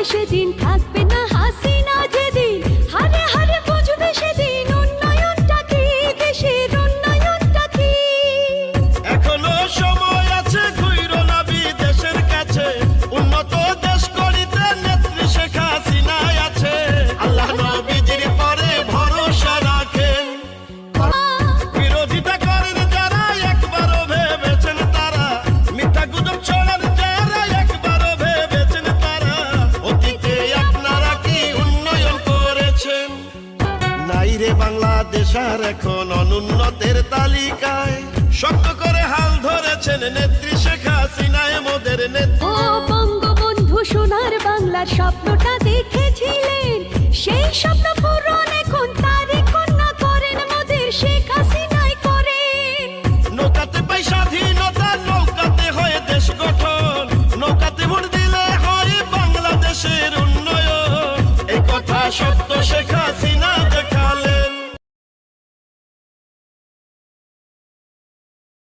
সেদিন থাকবে না হাসিনা যেদিন হারে হারে বুঝবে সেদিন উন্নয়নটা কি দেশের উন্নয়নটা কি এখনো সময় আছে ঘুইরো না বিদেশের কাছে উন্নত দেশ করিতে নেত্রী শেখ হাসিনাই আছে আল্লাহ নবীজির পরে ভরসা রাখেন বিরোধিতা করেন যারা একবারও ভেবেছেন তারা মিথ্যা গুজব ছড়ান যারা একবারও ভেবেছেন তারা অতীতে আপনারা কি উন্নয়ন করেছেন নাই রে বাংলাদেশ আর এখন অনুন্নতের তালিকায় শক্ত করে হাল ধরেছেন নেত্রী শেখ হাসিনায় মোদের নেত্রী ও বঙ্গবন্ধু সোনার বাংলার স্বপ্নটা দেখেছিলেন সেই স্বপ্ন পূরণ এখন তারই কন্যা করেন মোদের শেখ হাসিনাই করেন নৌকাতে পাই স্বাধীনতা নৌকাতে হয় দেশ গঠন নৌকাতে ভোট দিলে হয় বাংলাদেশের উন্নয়ন এই কথা সত্য শেখ হাসিনা